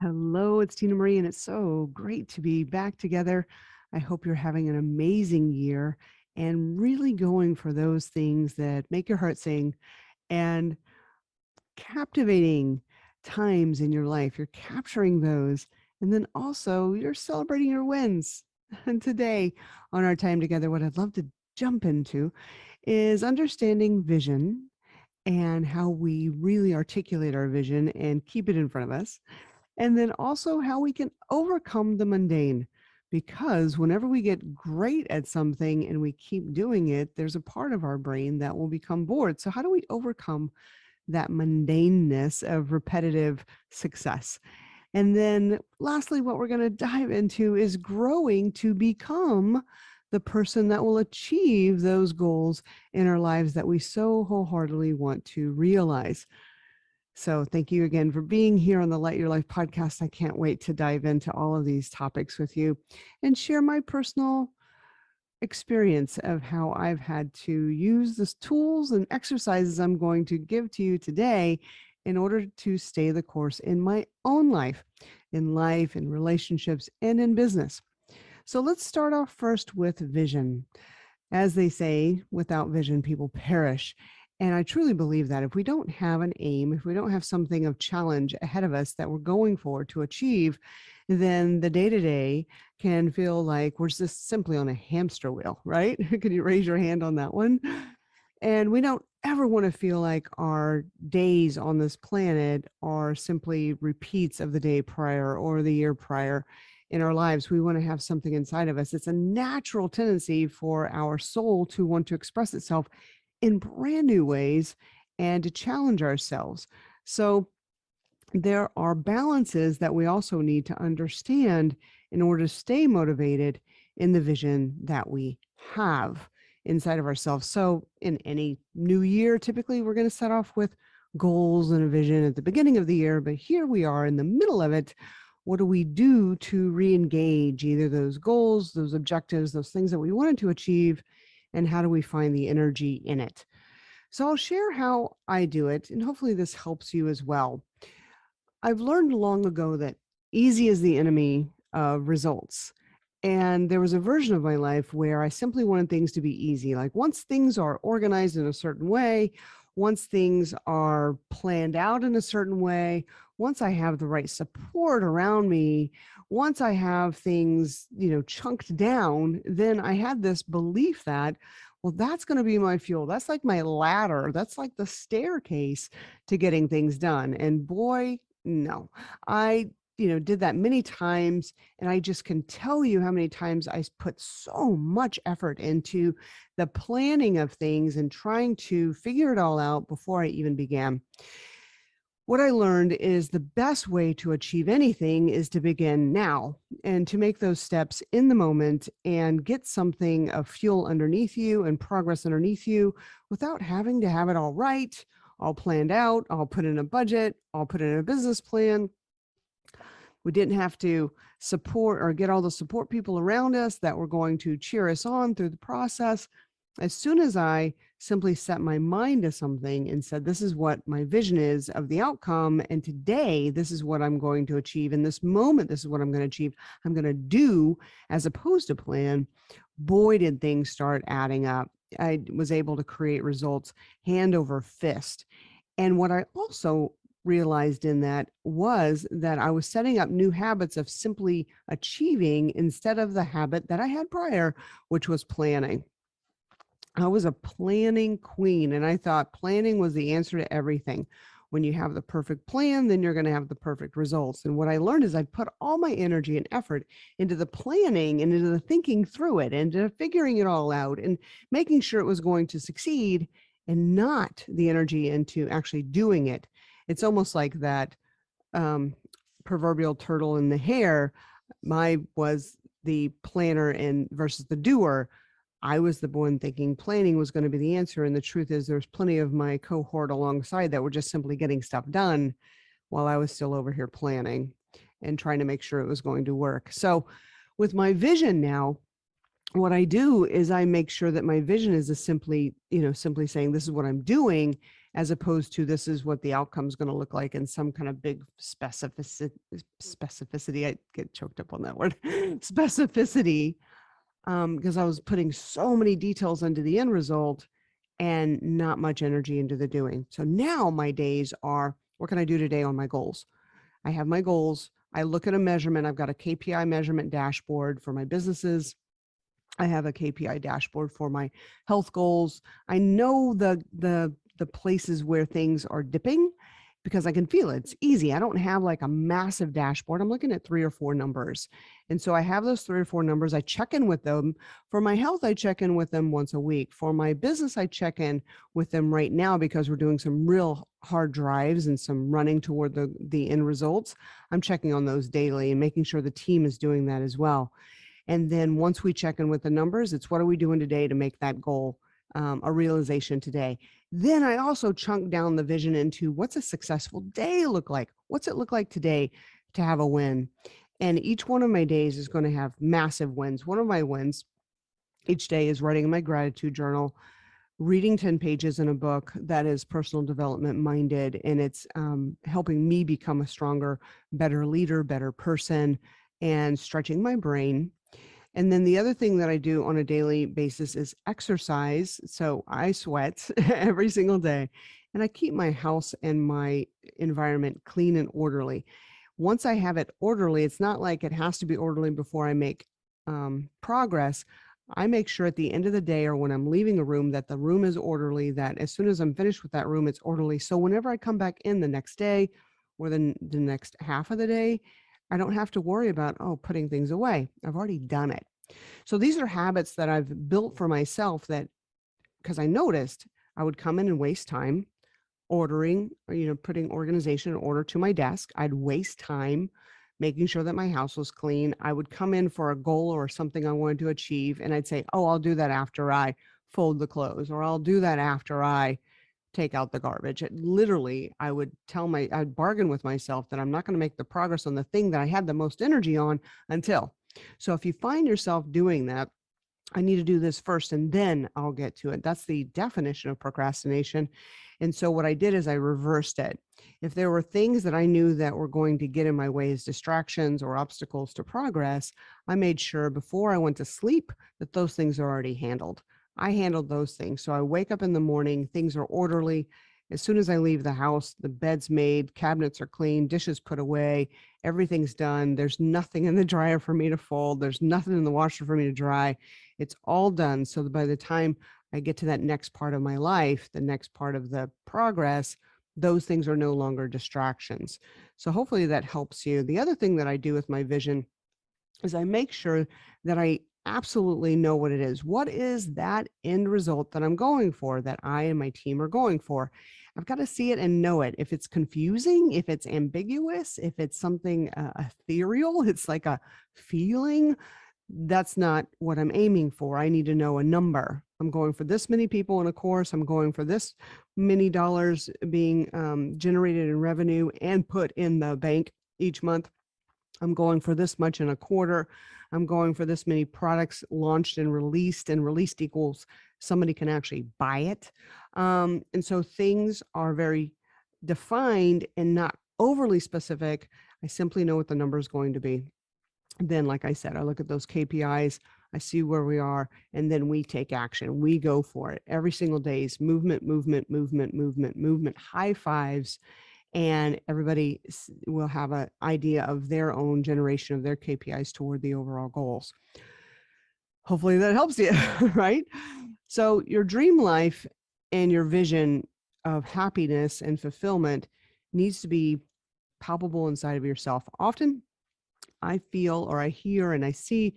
Hello, it's Tina Marie, and it's so great to be back together. I hope you're having an amazing year and really going for those things that make your heart sing and captivating times in your life. You're capturing those, and then also you're celebrating your wins. And today, on our time together, what I'd love to jump into is understanding vision and how we really articulate our vision and keep it in front of us, and then also how we can overcome the mundane. Because whenever we get great at something and we keep doing it, there's a part of our brain that will become bored. So, how do we overcome that mundaneness of repetitive success? And then, lastly, what we're going to dive into is growing to become the person that will achieve those goals in our lives that we so wholeheartedly want to realize. So thank you again for being here on the Light Your Life podcast. I can't wait to dive into all of these topics with you and share my personal experience of how I've had to use the tools and exercises I'm going to give to you today in order to stay the course in my own life, in relationships, and in business. So let's start off first with vision. As they say, without vision, people perish. And I truly believe that if we don't have an aim, if we don't have something of challenge ahead of us that we're going for to achieve, then the day to day can feel like we're just simply on a hamster wheel, right? Could you raise your hand on that one? And we don't ever want to feel like our days on this planet are simply repeats of the day prior or the year prior in our lives. We want to have something inside of us. It's a natural tendency for our soul to want to express itself in brand new ways and to challenge ourselves. So there are balances that we also need to understand in order to stay motivated in the vision that we have inside of ourselves. So in any new year, typically we're going to set off with goals and a vision at the beginning of the year, but here we are in the middle of it. What do we do to re-engage either those goals, those objectives, those things that we wanted to achieve, and how do we find the energy in it? So I'll share how I do it, and hopefully this helps you as well. I've learned long ago that easy is the enemy of results. And there was a version of my life where I simply wanted things to be easy. Like once things are organized in a certain way, once things are planned out in a certain way, once I have the right support around me, once I have things, chunked down, then I had this belief that, well, that's going to be my fuel. That's like my ladder. That's like the staircase to getting things done. And boy, no, I, did that many times. And I just can tell you how many times I put so much effort into the planning of things and trying to figure it all out before I even began. What I learned is the best way to achieve anything is to begin now and to make those steps in the moment and get something of fuel underneath you and progress underneath you without having to have it all right, all planned out, all put in a budget, all put in a business plan. We didn't have to support or get all the support people around us that were going to cheer us on through the process. As soon as I simply set my mind to something and said, this is what my vision is of the outcome, and today, this is what I'm going to achieve. In this moment, this is what I'm going to achieve. I'm going to do as opposed to plan. Boy, did things start adding up. I was able to create results hand over fist. And what I also realized in that was that I was setting up new habits of simply achieving instead of the habit that I had prior, which was planning. I was a planning queen, and I thought planning was the answer to everything. When you have the perfect plan, then you're going to have the perfect results. And what I learned is I put all my energy and effort into the planning and into the thinking through it and into figuring it all out and making sure it was going to succeed, and not the energy into actually doing it. It's almost like that um, proverbial turtle in the hare. My was the planner and versus the doer. I was the one thinking planning was going to be the answer. And the truth is there's plenty of my cohort alongside that were just simply getting stuff done while I was still over here planning and trying to make sure it was going to work. So with my vision now, what I do is I make sure that my vision is simply saying, this is what I'm doing. as opposed to this is what the outcome is going to look like in some kind of big specificity. I get choked up on that word, specificity, because I was putting so many details into the end result and not much energy into the doing. So now my days are, what can I do today on my goals? I have my goals. I look at a measurement. I've got a KPI measurement dashboard for my businesses. I have a KPI dashboard for my health goals. I know the places where things are dipping because I can feel it. It's easy. I don't have like a massive dashboard. I'm looking at 3 or 4 numbers. And so I have those 3 or 4 numbers. I check in with them. For my health, I check in with them once a week. For my business, I check in with them right now because we're doing some real hard drives and some running toward the end results. I'm checking on those daily and making sure the team is doing that as well. And then once we check in with the numbers, it's what are we doing today to make that goal a realization today. Then I also chunk down the vision into what's a successful day look like? What's it look like today to have a win? And each one of my days is going to have massive wins. One of my wins each day is writing my gratitude journal, reading 10 pages in a book that is personal development minded, and it's helping me become a stronger, better leader, better person, and stretching my brain. And then the other thing that I do on a daily basis is exercise. So I sweat every single day, and I keep my house and my environment clean and orderly. Once I have it orderly, it's not like it has to be orderly before I make progress. I make sure at the end of the day or when I'm leaving a room that the room is orderly, that as soon as I'm finished with that room, it's orderly. So whenever I come back in the next day or the next half of the day, I don't have to worry about, putting things away. I've already done it. So these are habits that I've built for myself that, because I noticed I would come in and waste time ordering, putting organization in order to my desk. I'd waste time making sure that my house was clean. I would come in for a goal or something I wanted to achieve, and I'd say, I'll do that after I fold the clothes, or I'll do that after I take out the garbage. Literally, I'd bargain with myself that I'm not going to make the progress on the thing that I had the most energy on until. So if you find yourself doing that, I need to do this first and then I'll get to it. That's the definition of procrastination. And so what I did is I reversed it. If there were things that I knew that were going to get in my way as distractions or obstacles to progress, I made sure before I went to sleep that those things are already handled. I handled those things. So I wake up in the morning, things are orderly. As soon as I leave the house, the bed's made, cabinets are clean, dishes put away, everything's done. There's nothing in the dryer for me to fold. There's nothing in the washer for me to dry. It's all done. So by the time I get to that next part of my life, the next part of the progress, those things are no longer distractions. So hopefully that helps you. The other thing that I do with my vision is I make sure that I absolutely know what it is. What is that end result that I'm going for, that I and my team are going for? I've got to see it and know it. If it's confusing, if it's ambiguous, if it's something ethereal, it's like a feeling, that's not what I'm aiming for. I need to know a number. I'm going for this many people in a course. I'm going for this many dollars being generated in revenue and put in the bank each month. I'm going for this much in a quarter. I'm going for this many products launched and released equals somebody can actually buy it. And so things are very defined and not overly specific. I simply know what the number is going to be. Then, like I said, I look at those KPIs, I see where we are, and then we take action. We go for it. Every single day is movement, high fives, and everybody will have an idea of their own generation of their KPIs toward the overall goals. Hopefully that helps you, right? So your dream life and your vision of happiness and fulfillment needs to be palpable inside of yourself. Often I feel or I hear and I see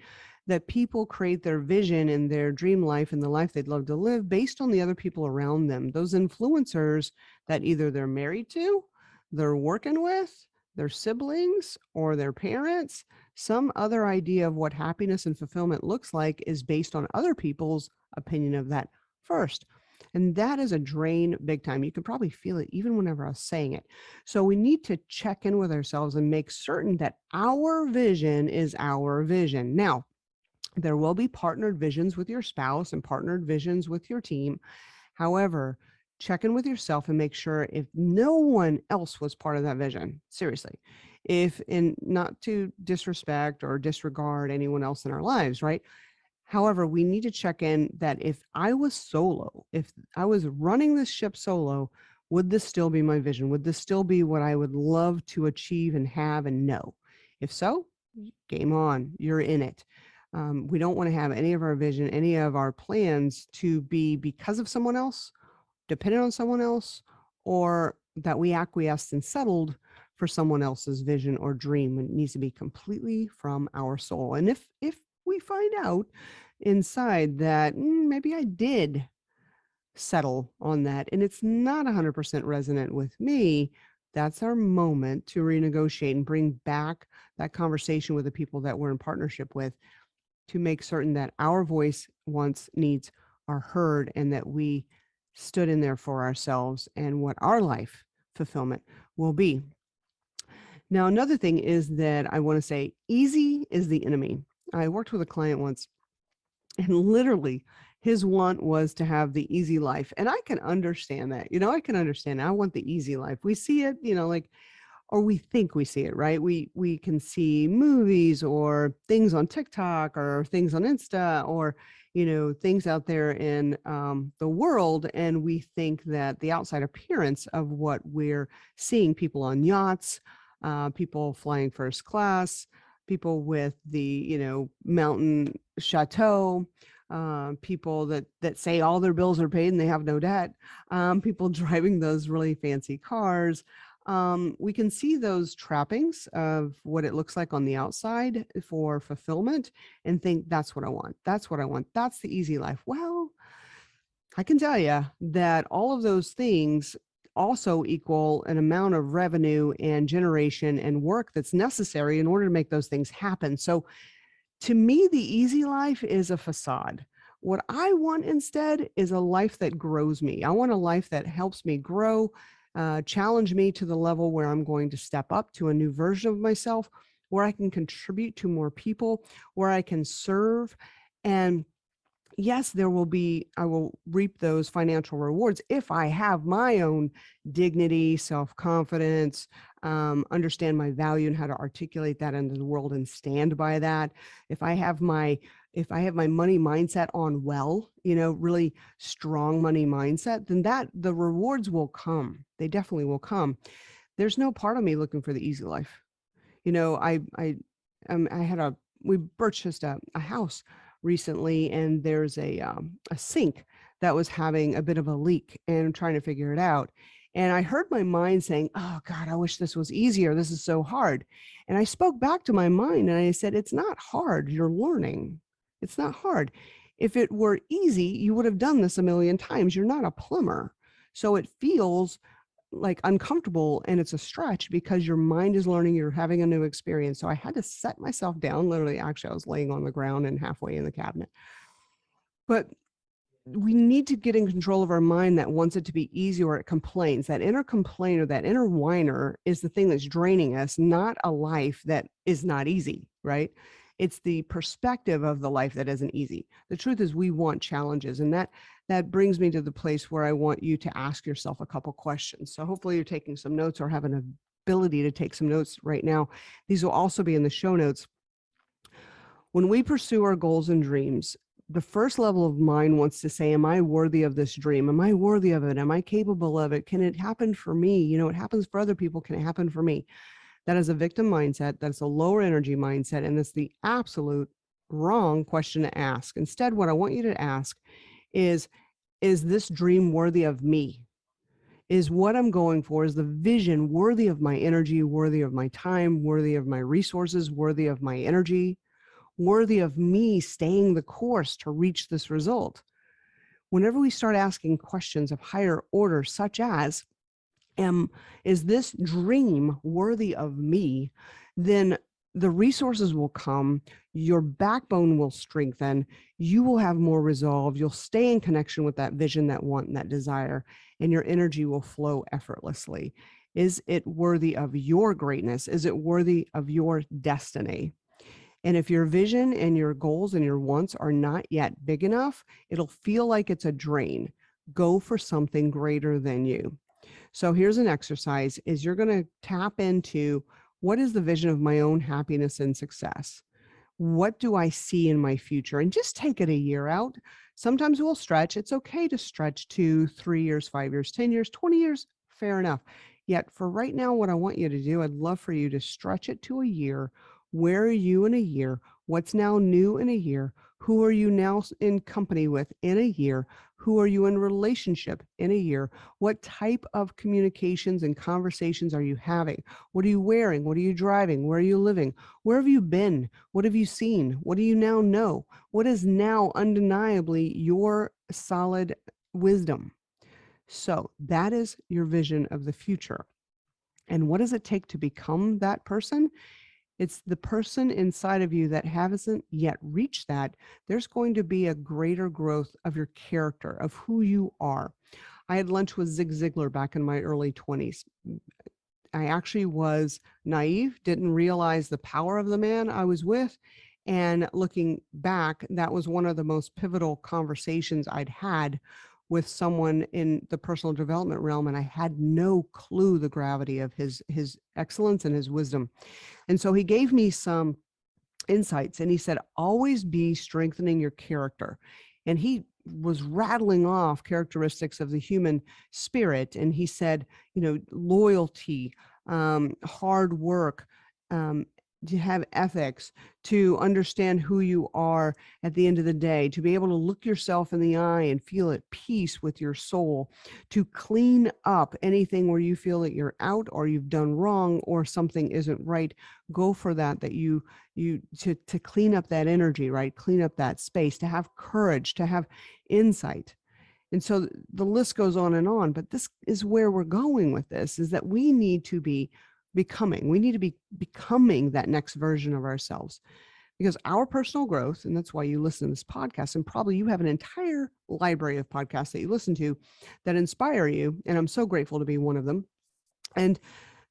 that people create their vision and their dream life and the life they'd love to live based on the other people around them, those influencers that either they're married to, they're working with, their siblings, or their parents. Some other idea of what happiness and fulfillment looks like is based on other people's opinion of that first. And that is a drain big time. You can probably feel it even whenever I was saying it. So we need to check in with ourselves and make certain that our vision is our vision. Now, there will be partnered visions with your spouse and partnered visions with your team. However, check in with yourself and make sure if no one else was part of that vision, seriously, if in not to disrespect or disregard anyone else in our lives, right? However, we need to check in that if I was solo, if I was running this ship solo, would this still be my vision? Would this still be what I would love to achieve and have and know? If so, game on, you're in it. We don't want to have any of our vision, any of our plans to be because of someone else, dependent on someone else, or that we acquiesced and settled for someone else's vision or dream. It needs to be completely from our soul. And if we find out inside that maybe I did settle on that and it's not 100% resonant with me, that's our moment to renegotiate and bring back that conversation with the people that we're in partnership with to make certain that our voice, wants, needs are heard and that we stood in there for ourselves and what our life fulfillment will be. Now, another thing is that I want to say easy is the enemy. I worked with a client once and literally his want was to have the easy life. And I can understand that. I can understand. I want the easy life. We see it, like, or we think we see it, right? We can see movies or things on TikTok or things on Insta or things out there in the world, and we think that the outside appearance of what we're seeing, people on yachts, people flying first class, people with the mountain chateau, people that say all their bills are paid and they have no debt, people driving those really fancy cars. We can see those trappings of what it looks like on the outside for fulfillment and think that's what I want. That's what I want. That's the easy life. Well, I can tell you that all of those things also equal an amount of revenue and generation and work that's necessary in order to make those things happen. So to me, the easy life is a facade. What I want instead is a life that grows me. I want a life that helps me grow, challenge me to the level where I'm going to step up to a new version of myself, where I can contribute to more people, where I can serve. And yes, I will reap those financial rewards if I have my own dignity, self-confidence, understand my value and how to articulate that into the world and stand by that. If I have my money mindset on really strong money mindset, then the rewards will come. They definitely will come. There's no part of me looking for the easy life. We purchased a house recently, and there's a sink that was having a bit of a leak and trying to figure it out. And I heard my mind saying, oh God, I wish this was easier. This is so hard. And I spoke back to my mind and I said, it's not hard. You're learning. It's not hard. If it were easy, you would have done this a million times. You're not a plumber. So it feels like uncomfortable and it's a stretch because your mind is learning, you're having a new experience. So I had to set myself down. Literally, actually, I was laying on the ground and halfway in the cabinet. But we need to get in control of our mind that wants it to be easy or it complains. That inner complainer, that inner whiner is the thing that's draining us, not a life that is not easy, right? It's the perspective of the life that isn't easy. The truth is we want challenges. And that brings me to the place where I want you to ask yourself a couple questions. So hopefully you're taking some notes or have an ability to take some notes right now. These will also be in the show notes. When we pursue our goals and dreams, the first level of mind wants to say, am I worthy of this dream? Am I worthy of it? Am I capable of it? Can it happen for me? It happens for other people. Can it happen for me? That is a victim mindset. That's a lower energy mindset. And that's the absolute wrong question to ask. Instead, what I want you to ask is this dream worthy of me? Is what I'm going for, is the vision worthy of my energy, worthy of my time, worthy of my resources, worthy of my energy, worthy of me staying the course to reach this result? Whenever we start asking questions of higher order, such as, is this dream worthy of me? Then the resources will come, your backbone will strengthen, you will have more resolve, you'll stay in connection with that vision, that want, and that desire, and your energy will flow effortlessly. Is it worthy of your greatness? Is it worthy of your destiny? And if your vision and your goals and your wants are not yet big enough, it'll feel like it's a drain. Go for something greater than you. So here's an exercise is you're going to tap into what is the vision of my own happiness and success? What do I see in my future? And just take it a year out. Sometimes we'll stretch. It's okay to stretch to 3 years, 5 years, 10 years, 20 years. Fair enough. Yet for right now, what I want you to do, I'd love for you to stretch it to a year. Where are you in a year? What's now new in a year? Who are you now in company with in a year? Who are you in relationship in a year? What type of communications and conversations are you having? What are you wearing? What are you driving? Where are you living? Where have you been? What have you seen? What do you now know? What is now undeniably your solid wisdom? So that is your vision of the future. And what does it take to become that person? It's the person inside of you that hasn't yet reached that. There's going to be a greater growth of your character, of who you are. I had lunch with Zig Ziglar back in my early 20s. I actually was naive, didn't realize the power of the man I was with. And looking back, that was one of the most pivotal conversations I'd had with someone in the personal development realm. And I had no clue the gravity of his excellence and his wisdom. And so he gave me some insights and he said, always be strengthening your character. And he was rattling off characteristics of the human spirit. And he said, loyalty, hard work, to have ethics, to understand who you are at the end of the day, to be able to look yourself in the eye and feel at peace with your soul, to clean up anything where you feel that you're out or you've done wrong or something isn't right. Go for that to clean up that energy, right? Clean up that space, to have courage, to have insight. And so the list goes on, but this is where we're going with this, is that we need to be becoming that next version of ourselves, because our personal growth, and that's why you listen to this podcast, and probably you have an entire library of podcasts that you listen to that inspire you. And I'm so grateful to be one of them. And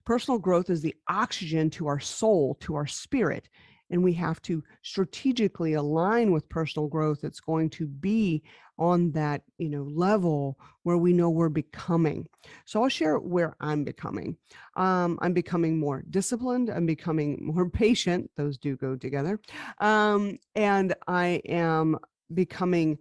personal growth is the oxygen to our soul, to our spirit. And we have to strategically align with personal growth that's going to be on that, level where we know we're becoming. So I'll share where I'm becoming. I'm becoming more disciplined. I'm becoming more patient. Those do go together. And I am becoming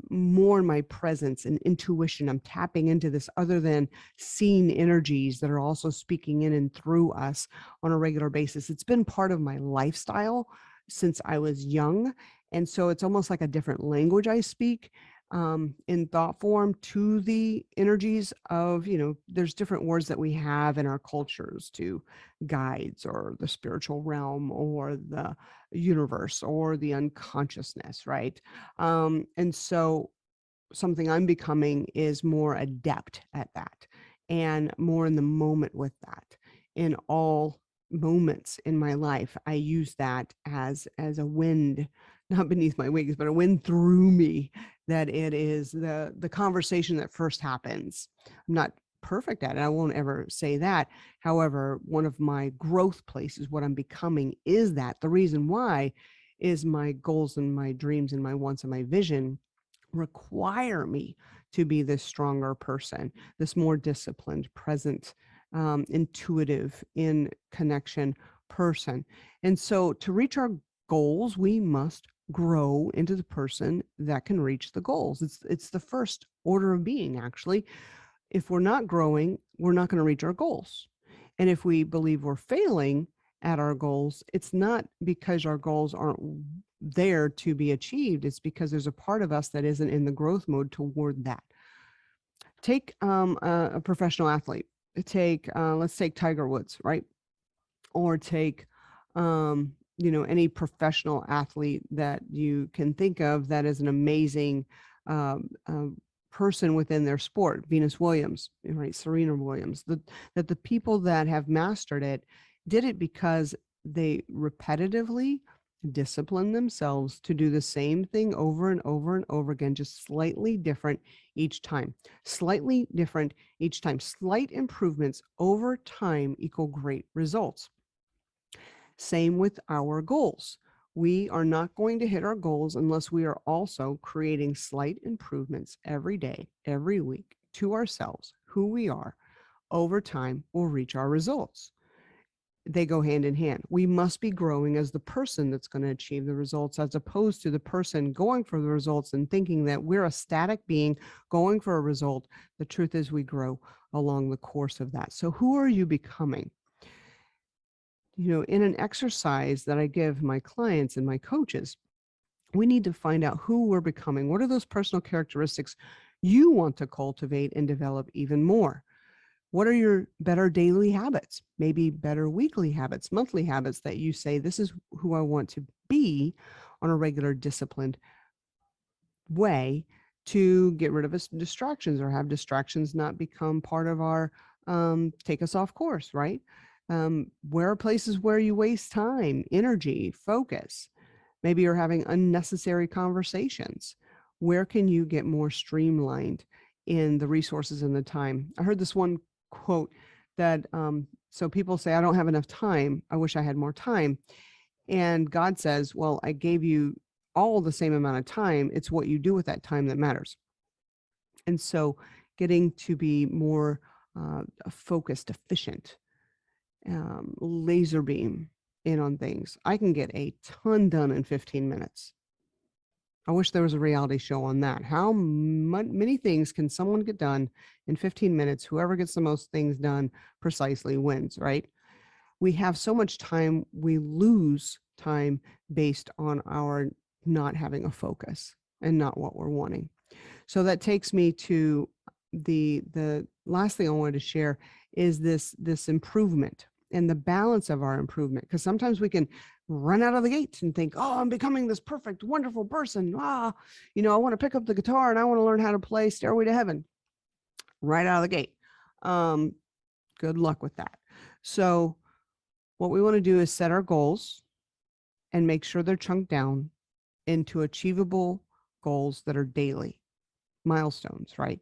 more in my presence and intuition. I'm tapping into this other than seen energies that are also speaking in and through us on a regular basis. It's been part of my lifestyle since I was young. And so it's almost like a different language I speak in thought form to the energies of, there's different words that we have in our cultures to guides or the spiritual realm or the universe or the unconsciousness, right? And so something I'm becoming is more adept at that and more in the moment with that. In all moments in my life, I use that as a wind, not beneath my wings, but a wind through me, that it is the conversation that first happens. I'm not perfect at it. I won't ever say that. However, one of my growth places, what I'm becoming, is that. The reason why is my goals and my dreams and my wants and my vision require me to be this stronger person, this more disciplined, present, intuitive, in connection person. And so to reach our goals, we must grow into the person that can reach the goals. It's the first order of being, actually. If we're not growing, we're not going to reach our goals. And if we believe we're failing at our goals, it's not because our goals aren't there to be achieved. It's because there's a part of us that isn't in the growth mode toward that. Take a professional athlete. Let's take Tiger Woods, right? Or take any professional athlete that you can think of that is an amazing person within their sport. Venus Williams, right? Serena Williams. That the people that have mastered it did it because they repetitively discipline themselves to do the same thing over and over and over again, just slightly different each time. Slightly different each time. Slight improvements over time equal great results. Same with our goals. We are not going to hit our goals unless we are also creating slight improvements every day, every week to ourselves, who we are. Over time, we'll reach our results. They go hand in hand. We must be growing as the person that's going to achieve the results, as opposed to the person going for the results and thinking that we're a static being going for a result. The truth is, we grow along the course of that. So who are you becoming? In an exercise that I give my clients and my coaches, we need to find out who we're becoming. What are those personal characteristics you want to cultivate and develop even more? What are your better daily habits? Maybe better weekly habits, monthly habits that you say, this is who I want to be on a regular, disciplined way, to get rid of us distractions, or have distractions not become part of our take us off course, right? Where are places where you waste time, energy, focus? Maybe you're having unnecessary conversations. Where can you get more streamlined in the resources and the time? I heard this one quote that so people say, I don't have enough time. I wish I had more time. And God says, well, I gave you all the same amount of time. It's what you do with that time that matters. And so getting to be more focused, efficient, laser beam in on things. I can get a ton done in 15 minutes. I wish there was a reality show on that. How many things can someone get done in 15 minutes? Whoever gets the most things done precisely wins, right? We have so much time, we lose time based on our not having a focus and not what we're wanting. So that takes me to the last thing I wanted to share is this improvement and the balance of our improvement. Because sometimes we can run out of the gates and think, oh, I'm becoming this perfect, wonderful person. I want to pick up the guitar and I want to learn how to play Stairway to Heaven right out of the gate. Good luck with that. So what we want to do is set our goals and make sure they're chunked down into achievable goals that are daily milestones, right,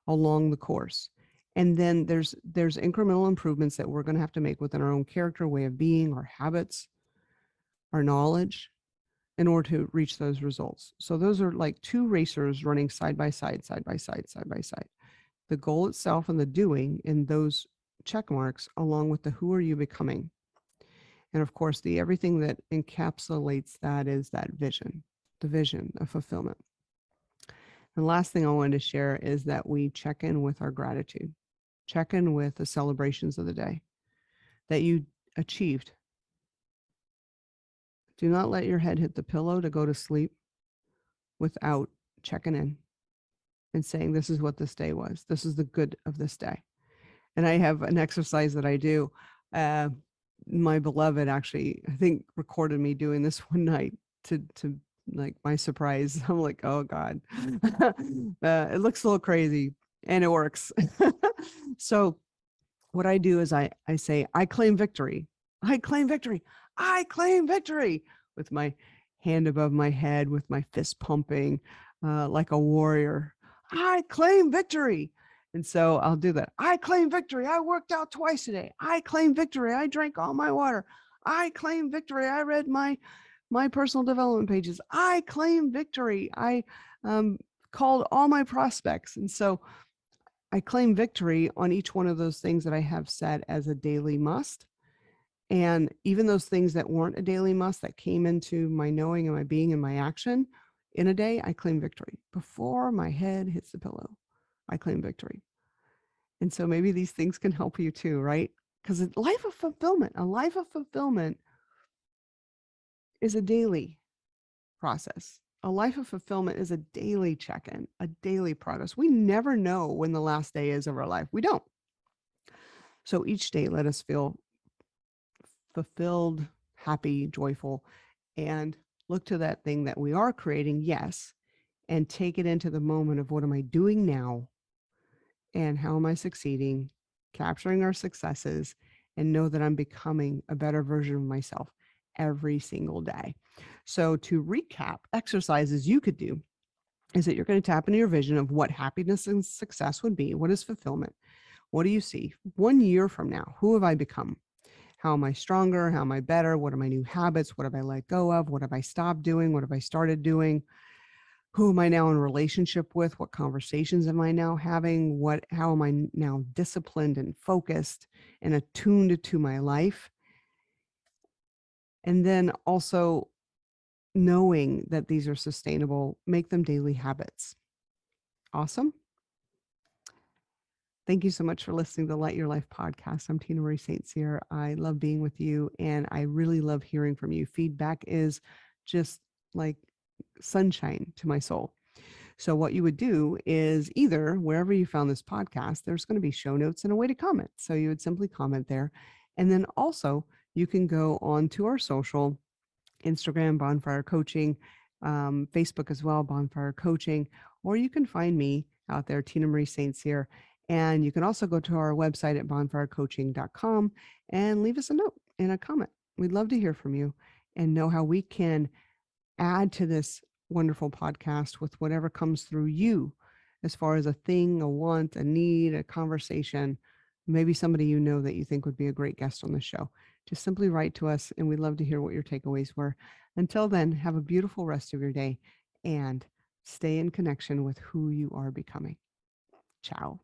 along the course. And then there's incremental improvements that we're going to have to make within our own character, way of being, our habits, our knowledge, in order to reach those results. So those are like two racers running side by side, side by side, side by side. The goal itself and the doing in those check marks, along with the who are you becoming. And of course, the everything that encapsulates that is that vision, the vision of fulfillment. And the last thing I wanted to share is that we check in with our gratitude, check in with the celebrations of the day that you achieved. Do not let your head hit the pillow to go to sleep without checking in and saying, this is what this day was. This is the good of this day. And I have an exercise that I do. My beloved actually, I think, recorded me doing this one night to like my surprise. I'm like, oh God, it looks a little crazy and it works. So what I do is I say, I claim victory. I claim victory. I claim victory, with my hand above my head, with my fist pumping like a warrior. I claim victory. And so I'll do that. I claim victory. I worked out twice today. I claim victory. I drank all my water. I claim victory. I read my personal development pages. I claim victory. I called all my prospects. And so I claim victory on each one of those things that I have set as a daily must. And even those things that weren't a daily must, that came into my knowing and my being and my action in a day, I claim victory. Before my head hits the pillow, I claim victory. And so maybe these things can help you too, right? Because a life of fulfillment is a daily process. A life of fulfillment is a daily check-in, a daily progress. We never know when the last day is of our life. We don't. So each day, let us feel fulfilled, happy, joyful, and look to that thing that we are creating, yes, and take it into the moment of what am I doing now and how am I succeeding, capturing our successes, and know that I'm becoming a better version of myself every single day. So to recap, exercises you could do is that you're going to tap into your vision of what happiness and success would be. What is fulfillment? What do you see 1 year from now? Who have I become? How am I stronger? How am I better? What are my new habits? What have I let go of? What have I stopped doing? What have I started doing? Who am I now in relationship with? What conversations am I now having? How am I now disciplined and focused and attuned to my life? And then also knowing that these are sustainable, make them daily habits. Awesome. Thank you so much for listening to the Light Your Life podcast. I'm Tina Marie St.Cyr. I love being with you, and I really love hearing from you. Feedback is just like sunshine to my soul. So what you would do is either wherever you found this podcast, there's going to be show notes and a way to comment. So you would simply comment there. And then also you can go on to our social, Instagram, Bonfire Coaching, Facebook as well, Bonfire Coaching, or you can find me out there, Tina Marie St.Cyr. And you can also go to our website at bonfirecoaching.com and leave us a note and a comment. We'd love to hear from you and know how we can add to this wonderful podcast with whatever comes through you as far as a thing, a want, a need, a conversation, maybe somebody you know that you think would be a great guest on the show. Just simply write to us, and we'd love to hear what your takeaways were. Until then, have a beautiful rest of your day and stay in connection with who you are becoming. Ciao.